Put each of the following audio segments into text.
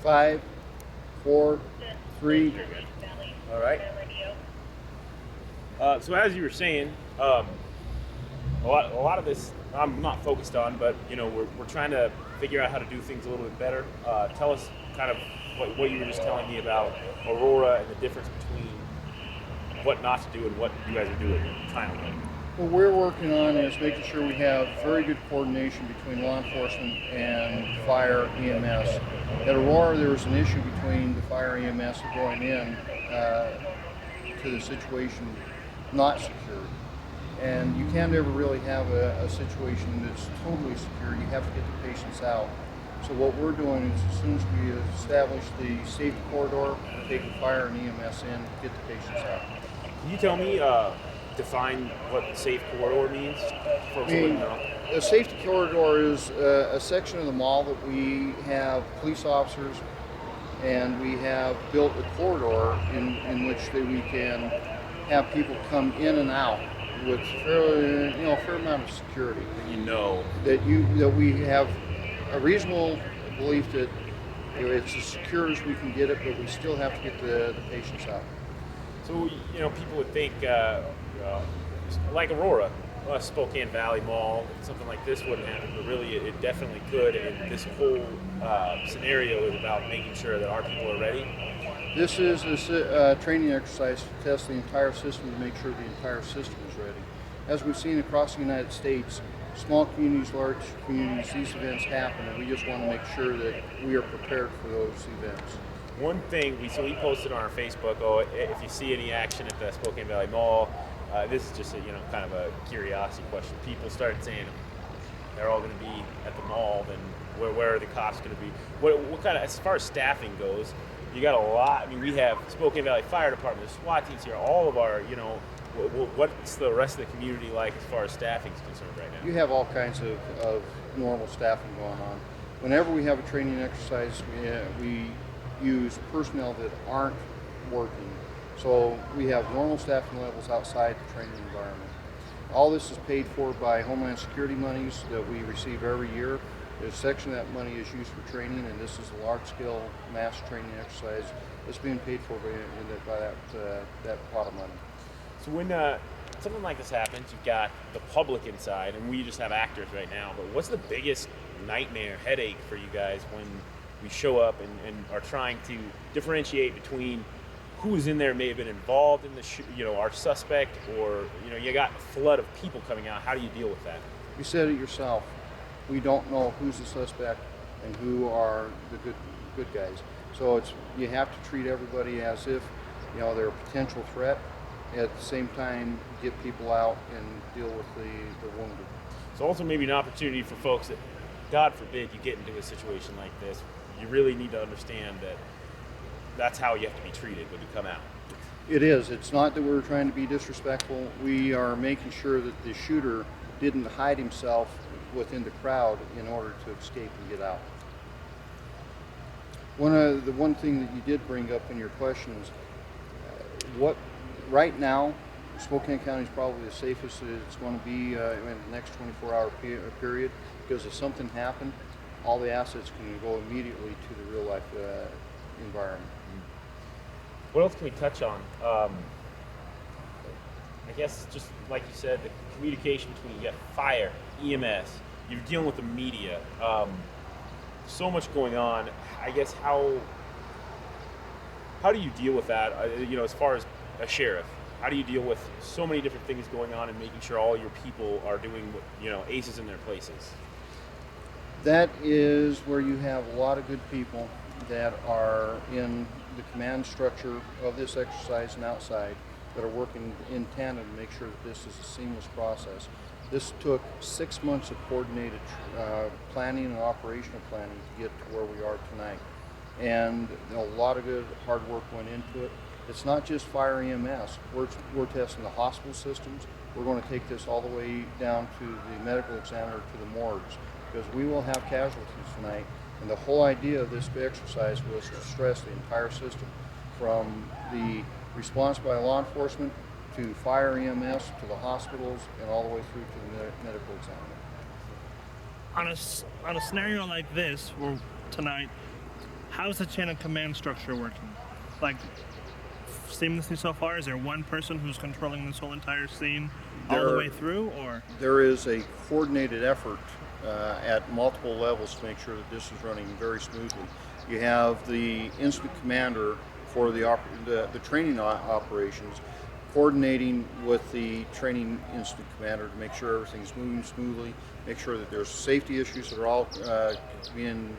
5, 4, 3. All right. So as you were saying, a lot of this I'm not focused on, but we're trying to figure out how to do things a little bit better. Tell us kind of what you were just telling me about Aurora and the difference between what not to do and what you guys are doing, trying to learn. What we're working on is making sure we have very good coordination between law enforcement and fire EMS. At Aurora, there was an issue between the fire EMS going in to the situation not secure. And you can't ever really have a situation that's totally secure. You have to get the patients out. So what we're doing is as soon as we establish the safety corridor, we're taking fire and EMS in to get the patients out. Can you tell me, define what safe corridor means? Folks wouldn't know. A safety corridor is a section of the mall that we have police officers and we have built a corridor in which we can have people come in and out with a fair amount of security. That we have a reasonable belief that it's as secure as we can get it, but we still have to get the patients out. So people would think like Aurora, Spokane Valley Mall, something like this wouldn't happen, but really it definitely could. And this whole scenario is about making sure that our people are ready. This is a training exercise to test the entire system to make sure the entire system is ready. As we've seen across the United States, small communities, large communities, these events happen, and we just want to make sure that we are prepared for those events. One thing, we posted on our Facebook, if you see any action at the Spokane Valley Mall, this is just a, kind of a curiosity question. People started saying they're all going to be at the mall, then where are the cops going to be? What kind of, as far as staffing goes, you got a lot. I mean, we have Spokane Valley Fire Department, the SWAT teams here, all of our, what's the rest of the community like as far as staffing is concerned right now? You have all kinds of normal staffing going on. Whenever we have a training exercise, we use personnel that aren't working. So we have normal staffing levels outside the training environment. All this is paid for by Homeland Security monies that we receive every year. A section of that money is used for training, and this is a large-scale mass training exercise that's being paid for by that pot of money. So when something like this happens, you've got the public inside, and we just have actors right now, but what's the biggest nightmare, headache for you guys when we show up and are trying to differentiate between who's in there may have been involved in the our suspect, or you got a flood of people coming out? How do you deal with that? You said it yourself. We don't know who's the suspect and who are the good guys. So you have to treat everybody as if they're a potential threat. At the same time, get people out and deal with the wounded. It's also maybe an opportunity for folks that, God forbid, you get into a situation like this. You really need to understand that that's how you have to be treated when you come out. It is. It's not that we're trying to be disrespectful. We are making sure that the shooter didn't hide himself within the crowd in order to escape and get out. One thing that you did bring up in your question is right now, Spokane County is probably the safest it's going to be in the next 24-hour period, because if something happened, all the assets can go immediately to the real-life environment. What else can we touch on? I guess just like you said, the communication between fire, EMS, you're dealing with the media. So much going on. I guess how do you deal with that? As far as a sheriff, how do you deal with so many different things going on and making sure all your people are doing aces in their places? That is where you have a lot of good people that are in the command structure of this exercise and outside that are working in tandem to make sure that this is a seamless process. This took 6 months of coordinated planning and operational planning to get to where we are tonight. And a lot of good hard work went into it. It's not just fire EMS. We're testing the hospital systems. We're going to take this all the way down to the medical examiner, to the morgues, because we will have casualties tonight. And the whole idea of this exercise was to stress the entire system, from the response by law enforcement to fire EMS to the hospitals and all the way through to the medical examiner. On a scenario like this, tonight, How's the chain of command structure working? Like, seamlessly so far? Is there one person who's controlling this whole entire scene all the way through, or? There is a coordinated effort at multiple levels to make sure that this is running very smoothly. You have the incident commander for the training operations, coordinating with the training incident commander to make sure everything's moving smoothly, make sure that there's safety issues that are all being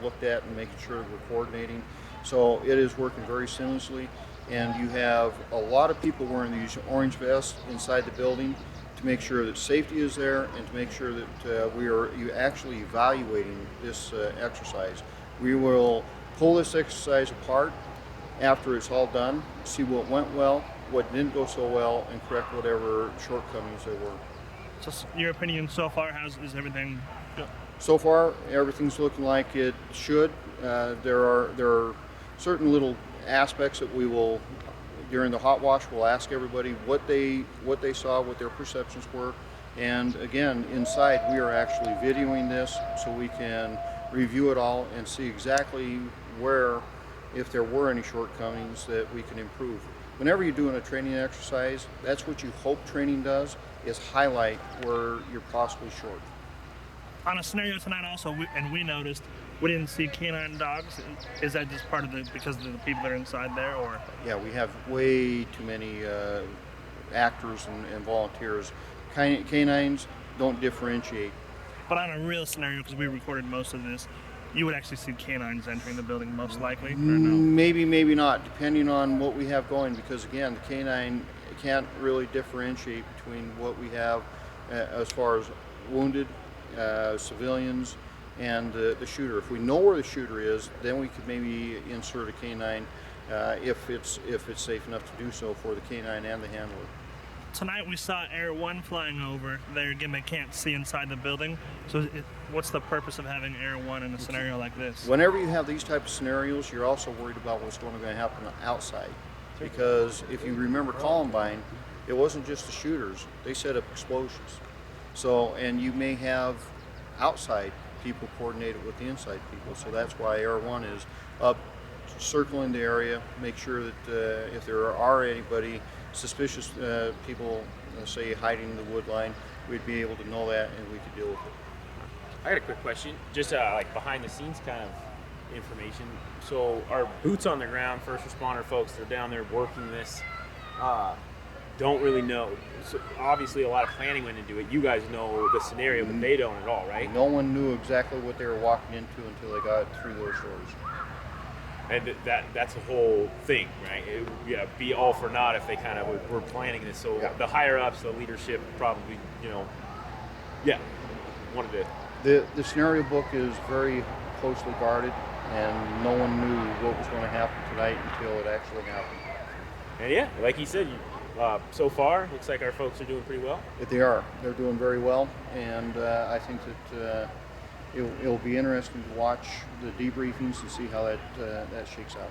looked at, and making sure that we're coordinating. So it is working very seamlessly, and you have a lot of people wearing these orange vests inside the building to make sure that safety is there, and to make sure that we are actually evaluating this exercise. We will pull this exercise apart after it's all done, see what went well, what didn't go so well, and correct whatever shortcomings there were. So, your opinion so far, is everything good? So far, everything's looking like it should. There are certain little aspects that we will, during the hot wash, we'll ask everybody what they saw, what their perceptions were, and again, inside we are actually videoing this so we can review it all and see exactly where, if there were any shortcomings, that we can improve. Whenever you're doing a training exercise, that's what you hope training does, is highlight where you're possibly short. On a scenario tonight also, we noticed we didn't see canine dogs. Is that just part of because of the people that are inside there, or? Yeah, we have way too many actors and volunteers. Canines don't differentiate. But on a real scenario, because we recorded most of this, you would actually see canines entering the building most likely, or no? Maybe, maybe not, depending on what we have going, because again, the canine can't really differentiate between what we have as far as wounded civilians and the shooter. If we know where the shooter is, then we could maybe insert a canine if it's safe enough to do so for the canine and the handler. Tonight we saw Air 1 flying over. There again, they can't see inside the building. So what's the purpose of having Air 1 in a scenario like this? Whenever you have these type of scenarios, you're also worried about what's going to happen outside. Because if you remember Columbine, it wasn't just the shooters. They set up explosions. So, and you may have outside people coordinated with the inside people. So that's why Air 1 is up, circling the area, make sure that if there are anybody suspicious people, say, hiding in the wood line, we'd be able to know that and we could deal with it. I got a quick question, just like behind the scenes kind of information. So our boots on the ground, first responder folks, they're down there working this, don't really know. So obviously a lot of planning went into it. You guys know the scenario, but they don't at all, right? No one knew exactly what they were walking into until they got through those doors. And that's the whole thing, right? Be all for naught if they kind of were planning this. So the higher ups, the leadership probably, wanted to. The scenario book is very closely guarded, and no one knew what was going to happen tonight until it actually happened. And like he said, so far, looks like our folks are doing pretty well. They are. They're doing very well, and I think that it'll be interesting to watch the debriefings and see how that shakes out.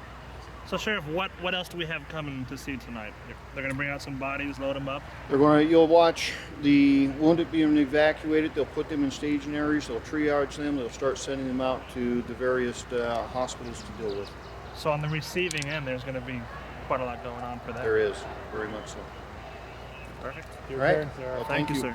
So, Sheriff, what else do we have coming to see tonight? They're going to bring out some bodies, load them up? You'll watch the wounded being evacuated. They'll put them in staging areas. They'll triage them. They'll start sending them out to the various hospitals to deal with. So on the receiving end, there's going to be quite a lot going on for that. There is, very much so. Perfect. All right. Well, thank you, sir.